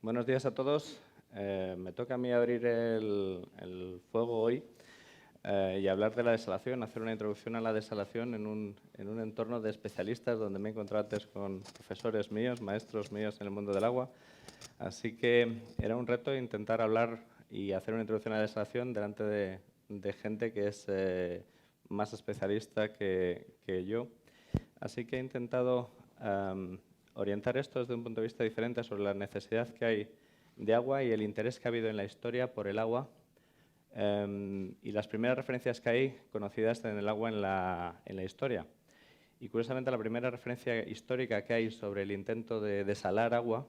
Buenos días a todos. Me toca a mí abrir el fuego hoy y hablar de la desalación, hacer una introducción a la desalación en un entorno de especialistas donde me he encontrado antes con profesores míos, maestros míos en el mundo del agua. Así que era un reto intentar hablar y hacer una introducción a la desalación delante de gente que es más especialista que yo. Así que he intentado orientar esto desde un punto de vista diferente sobre la necesidad que hay de agua y el interés que ha habido en la historia por el agua y las primeras referencias que hay conocidas en el agua en la historia. Y curiosamente la primera referencia histórica que hay sobre el intento de desalar agua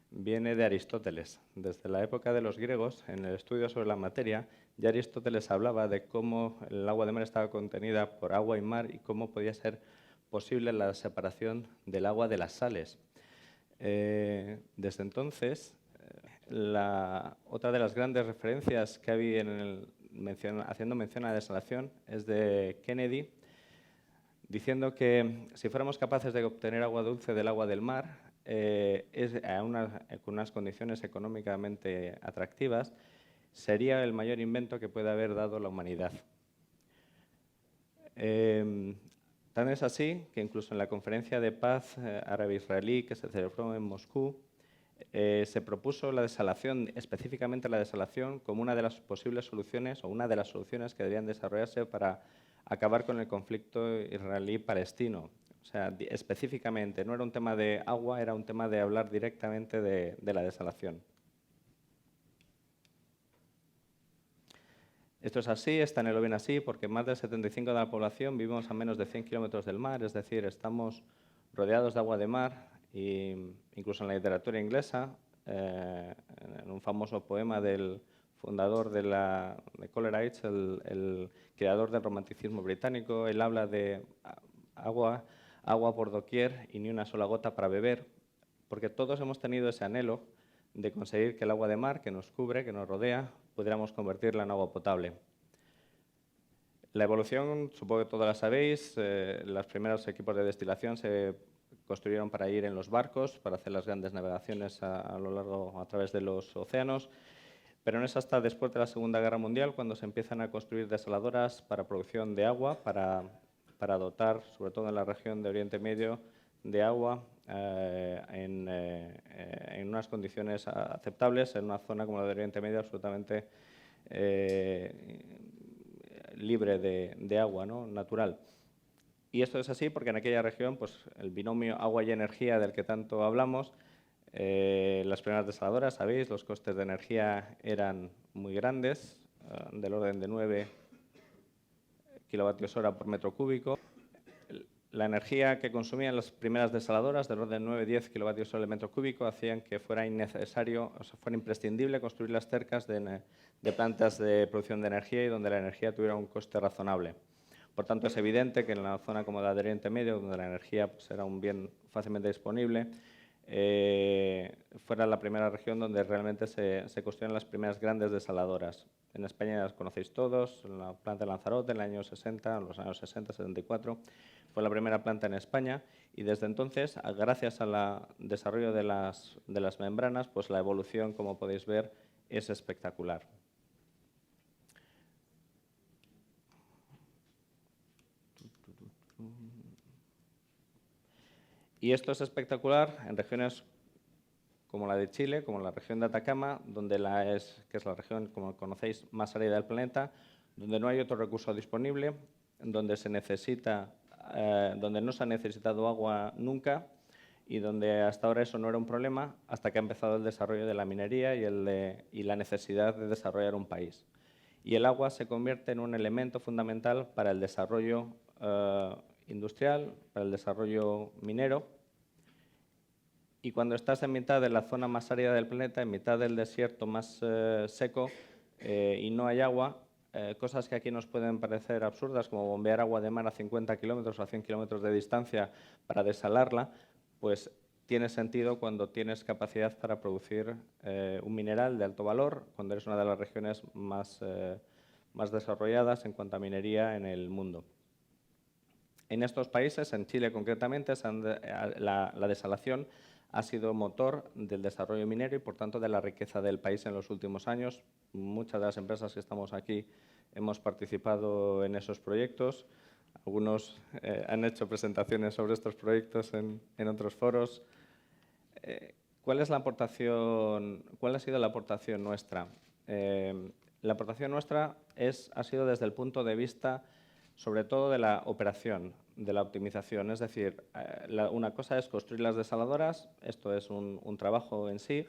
viene de Aristóteles. Desde la época de los griegos, en el estudio sobre la materia, ya Aristóteles hablaba de cómo el agua de mar estaba contenida por agua y mar y cómo podía ser posible la separación del agua de las sales. Desde entonces, otra de las grandes referencias que había haciendo mención a la desalación es de Kennedy, diciendo que si fuéramos capaces de obtener agua dulce del agua del mar, con unas condiciones económicamente atractivas, sería el mayor invento que puede haber dado la humanidad. Tan es así que incluso en la conferencia de paz árabe-israelí que se celebró en Moscú, se propuso la desalación, específicamente la desalación, como una de las posibles soluciones o una de las soluciones que debían desarrollarse para acabar con el conflicto israelí-palestino. O sea, específicamente, no era un tema de agua, era un tema de hablar directamente de la desalación. Esto es así, está en el bien así, porque más del 75% de la población vivimos a menos de 100 kilómetros del mar, es decir, estamos rodeados de agua de mar, e incluso en la literatura inglesa, en un famoso poema del fundador de Coleridge, el creador del romanticismo británico, él habla de agua por doquier y ni una sola gota para beber, porque todos hemos tenido ese anhelo de conseguir que el agua de mar que nos cubre, que nos rodea, pudiéramos convertirla en agua potable. La evolución, supongo que todos la sabéis, los primeros equipos de destilación se construyeron para ir en los barcos, para hacer las grandes navegaciones a través de los océanos, pero no es hasta después de la Segunda Guerra Mundial cuando se empiezan a construir desaladoras para producción de agua, para dotar, sobre todo en la región de Oriente Medio, de agua en unas condiciones aceptables, en una zona como la de Oriente Medio absolutamente libre de agua, ¿no? Natural. Y esto es así porque en aquella región, pues, el binomio agua y energía del que tanto hablamos, las primeras desaladoras, sabéis, los costes de energía eran muy grandes, del orden de 9 kilovatios hora por metro cúbico. La energía que consumían las primeras desaladoras, del orden de 9-10 kilovatios hora por metro cúbico, hacían que fuera innecesario, o sea, fuera imprescindible construirlas cerca de plantas de producción de energía y donde la energía tuviera un coste razonable. Por tanto, es evidente que en la zona como la de Oriente Medio, donde la energía pues, era un bien fácilmente disponible, fuera la primera región donde realmente se construyeron las primeras grandes desaladoras. En España las conocéis todos, la planta de Lanzarote en los años 60, 74, fue la primera planta en España y desde entonces, gracias al desarrollo de las membranas, pues la evolución, como podéis ver, es espectacular. Y esto es espectacular en regiones como la de Chile, como la región de Atacama, que es la región, como conocéis, más árida del planeta, donde no hay otro recurso disponible, donde no se ha necesitado agua nunca y donde hasta ahora eso no era un problema, hasta que ha empezado el desarrollo de la minería y la necesidad de desarrollar un país. Y el agua se convierte en un elemento fundamental para el desarrollo industrial, para el desarrollo minero. Y cuando estás en mitad de la zona más árida del planeta, en mitad del desierto más seco y no hay agua, cosas que aquí nos pueden parecer absurdas, como bombear agua de mar a 50 kilómetros o a 100 kilómetros de distancia para desalarla, pues tiene sentido cuando tienes capacidad para producir un mineral de alto valor, cuando eres una de las regiones más desarrolladas en cuanto a minería en el mundo. En estos países, en Chile concretamente, la desalación ha sido motor del desarrollo minero y, por tanto, de la riqueza del país en los últimos años. Muchas de las empresas que estamos aquí hemos participado en esos proyectos. Algunos han hecho presentaciones sobre estos proyectos en otros foros. ¿Cuál ha sido la aportación nuestra? La aportación nuestra ha sido desde el punto de vista, sobre todo, de la operación, de la optimización. Es decir, una cosa es construir las desaladoras, esto es un trabajo en sí,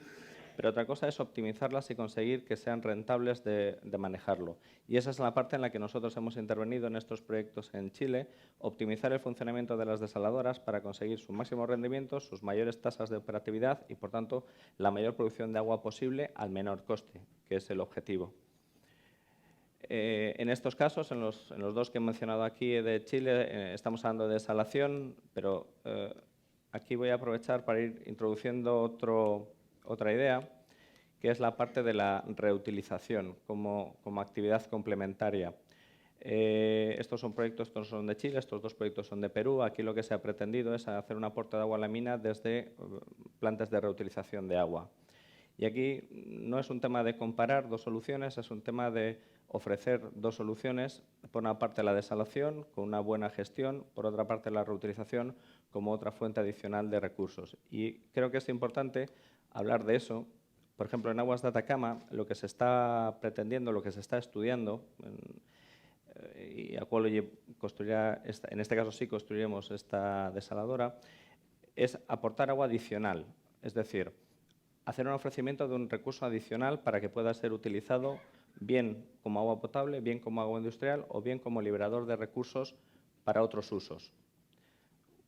pero otra cosa es optimizarlas y conseguir que sean rentables de manejarlo. Y esa es la parte en la que nosotros hemos intervenido en estos proyectos en Chile, optimizar el funcionamiento de las desaladoras para conseguir su máximo rendimiento, sus mayores tasas de operatividad y, por tanto, la mayor producción de agua posible al menor coste, que es el objetivo. En estos casos, en los dos que he mencionado aquí de Chile, estamos hablando de desalación, pero aquí voy a aprovechar para ir introduciendo otra idea, que es la parte de la reutilización como actividad complementaria. Estos son proyectos que no son de Chile, estos dos proyectos son de Perú. Aquí lo que se ha pretendido es hacer un aporte de agua a la mina desde plantas de reutilización de agua. Y aquí no es un tema de comparar dos soluciones, es un tema de ofrecer dos soluciones. Por una parte, la desalación, con una buena gestión. Por otra parte, la reutilización como otra fuente adicional de recursos. Y creo que es importante hablar de eso. Por ejemplo, en Aguas de Atacama, lo que se está pretendiendo, lo que se está estudiando, y a cual construirá, en este caso sí construiremos esta desaladora, es aportar agua adicional. Es decir, hacer un ofrecimiento de un recurso adicional para que pueda ser utilizado bien como agua potable, bien como agua industrial o bien como liberador de recursos para otros usos.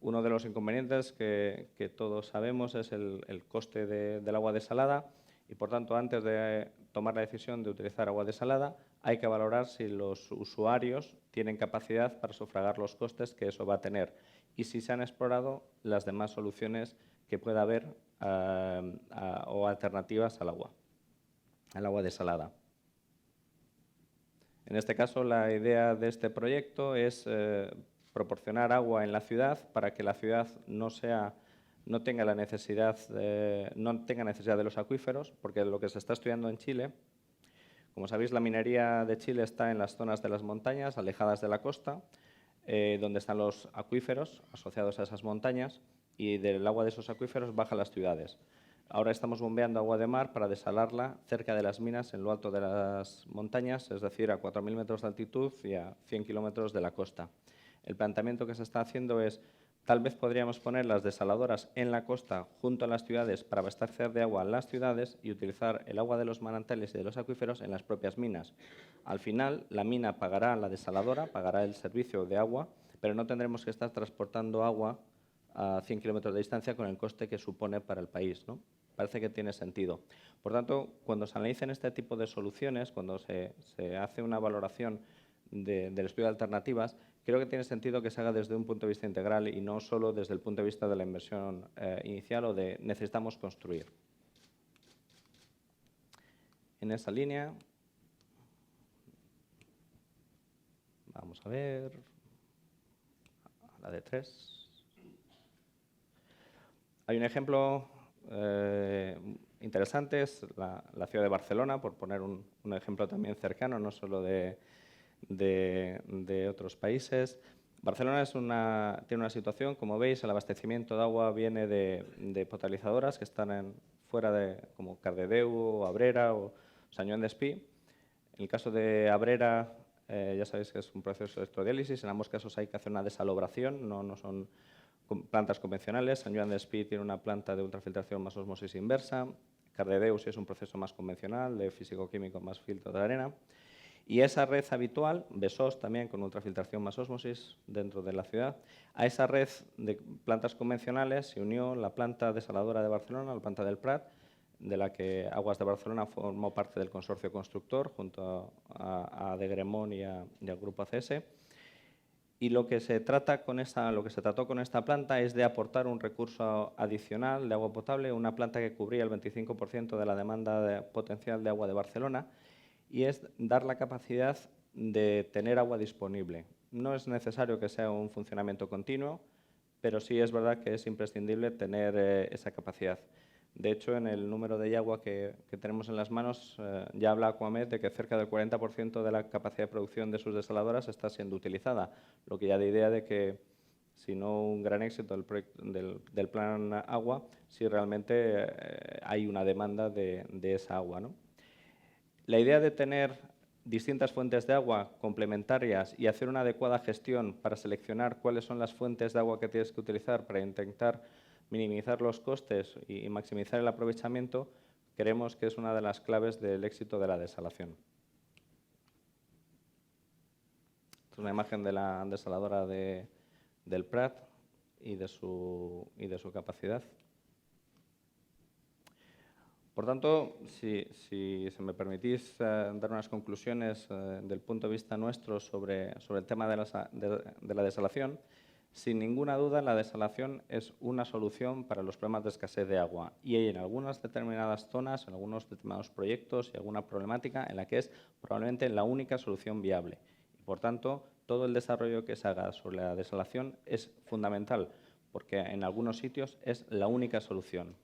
Uno de los inconvenientes que todos sabemos es el coste del agua desalada y, por tanto, antes de tomar la decisión de utilizar agua desalada, hay que valorar si los usuarios tienen capacidad para sufragar los costes que eso va a tener y si se han explorado las demás soluciones que pueda haber o alternativas al agua desalada. En este caso, la idea de este proyecto es proporcionar agua en la ciudad para que la ciudad no tenga necesidad de los acuíferos, porque lo que se está estudiando en Chile, como sabéis, la minería de Chile está en las zonas de las montañas, alejadas de la costa, donde están los acuíferos asociados a esas montañas, y del agua de esos acuíferos baja a las ciudades. Ahora estamos bombeando agua de mar para desalarla cerca de las minas en lo alto de las montañas, es decir, a 4.000 metros de altitud y a 100 kilómetros de la costa. El planteamiento que se está haciendo es, tal vez podríamos poner las desaladoras en la costa junto a las ciudades para abastecer de agua a las ciudades y utilizar el agua de los manantiales y de los acuíferos en las propias minas. Al final, la mina pagará la desaladora, pagará el servicio de agua, pero no tendremos que estar transportando agua a 100 kilómetros de distancia con el coste que supone para el país, ¿no? Parece que tiene sentido. Por tanto, cuando se analicen este tipo de soluciones, cuando se hace una valoración del estudio de alternativas, creo que tiene sentido que se haga desde un punto de vista integral y no solo desde el punto de vista de la inversión inicial o de necesitamos construir. En esa línea, vamos a ver la de 3. Hay un ejemplo interesante, es la ciudad de Barcelona, por poner un ejemplo también cercano, no solo de otros países. Barcelona tiene una situación, como veis, el abastecimiento de agua viene de potabilizadoras que están fuera como Cardedeu o Abrera o Sant Joan d'Espí. En el caso de Abrera, ya sabéis que es un proceso de electrodiálisis, en ambos casos hay que hacer una desalobración, no son plantas convencionales. Sant Joan d'Espí tiene una planta de ultrafiltración más osmosis inversa. Cardedeu sí es un proceso más convencional, de físico-químico más filtro de arena. Y esa red habitual, Besós también con ultrafiltración más osmosis dentro de la ciudad, a esa red de plantas convencionales se unió la planta desaladora de Barcelona, la planta del Prat, de la que Aguas de Barcelona formó parte del consorcio constructor junto a De Gremón y al grupo ACS. Y lo que se trató con esta planta es de aportar un recurso adicional de agua potable, una planta que cubría el 25% de la demanda potencial de agua de Barcelona, y es dar la capacidad de tener agua disponible. No es necesario que sea un funcionamiento continuo, pero sí es verdad que es imprescindible tener esa capacidad. De hecho, en el número de agua que tenemos en las manos, ya habla Aquamed de que cerca del 40% de la capacidad de producción de sus desaladoras está siendo utilizada, lo que ya da idea de que, si no un gran éxito del plan agua, si realmente hay una demanda de esa agua, ¿no? La idea de tener distintas fuentes de agua complementarias y hacer una adecuada gestión para seleccionar cuáles son las fuentes de agua que tienes que utilizar para intentar minimizar los costes y maximizar el aprovechamiento, creemos que es una de las claves del éxito de la desalación. Esta es una imagen de la desaladora del Prat y de su capacidad. Por tanto, si se me permitís dar unas conclusiones del punto de vista nuestro sobre el tema de la desalación, sin ninguna duda la desalación es una solución para los problemas de escasez de agua y hay en algunas determinadas zonas, en algunos determinados proyectos y alguna problemática en la que es probablemente la única solución viable. Y, por tanto, todo el desarrollo que se haga sobre la desalación es fundamental porque en algunos sitios es la única solución.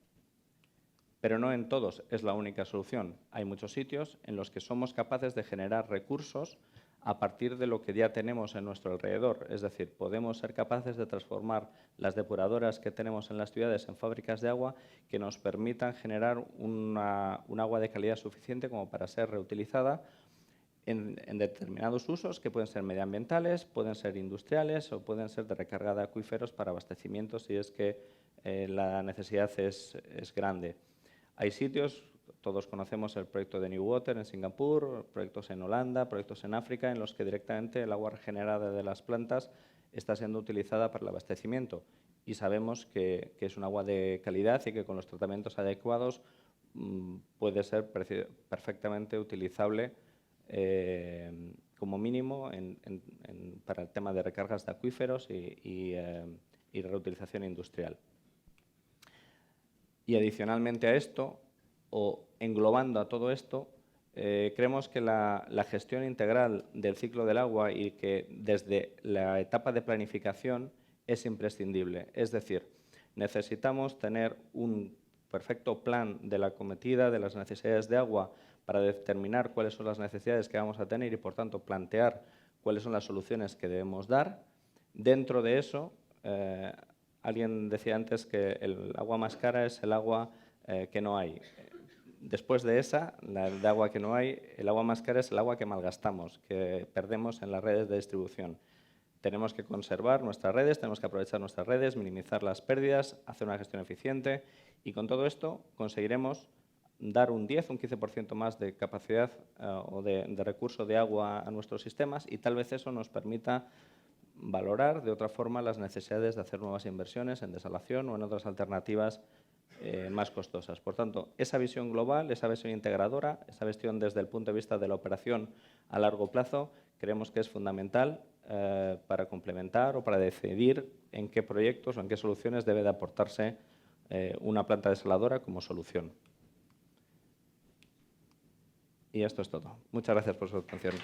Pero no en todos es la única solución. Hay muchos sitios en los que somos capaces de generar recursos a partir de lo que ya tenemos en nuestro alrededor. Es decir, podemos ser capaces de transformar las depuradoras que tenemos en las ciudades en fábricas de agua que nos permitan generar un agua de calidad suficiente como para ser reutilizada en determinados usos que pueden ser medioambientales, pueden ser industriales o pueden ser de recarga de acuíferos para abastecimiento si es que la necesidad es grande. Hay sitios, todos conocemos el proyecto de New Water en Singapur, proyectos en Holanda, proyectos en África, en los que directamente el agua regenerada de las plantas está siendo utilizada para el abastecimiento. Y sabemos que es un agua de calidad y que con los tratamientos adecuados puede ser perfectamente utilizable como mínimo para el tema de recargas de acuíferos y reutilización industrial. Y adicionalmente a esto, o englobando a todo esto, creemos que la gestión integral del ciclo del agua y que desde la etapa de planificación es imprescindible. Es decir, necesitamos tener un perfecto plan de la acometida de las necesidades de agua para determinar cuáles son las necesidades que vamos a tener y, por tanto, plantear cuáles son las soluciones que debemos dar. Dentro de eso, alguien decía antes que el agua más cara es el agua que no hay. Después de esa, la de agua que no hay, el agua más cara es el agua que malgastamos, que perdemos en las redes de distribución. Tenemos que conservar nuestras redes, tenemos que aprovechar nuestras redes, minimizar las pérdidas, hacer una gestión eficiente y con todo esto conseguiremos dar un 10 o un 15% más de capacidad o de recurso de agua a nuestros sistemas y tal vez eso nos permita valorar de otra forma las necesidades de hacer nuevas inversiones en desalación o en otras alternativas más costosas. Por tanto, esa visión global, esa visión integradora, esa visión desde el punto de vista de la operación a largo plazo, creemos que es fundamental para complementar o para decidir en qué proyectos o en qué soluciones debe de aportarse una planta desaladora como solución. Y esto es todo. Muchas gracias por su atención.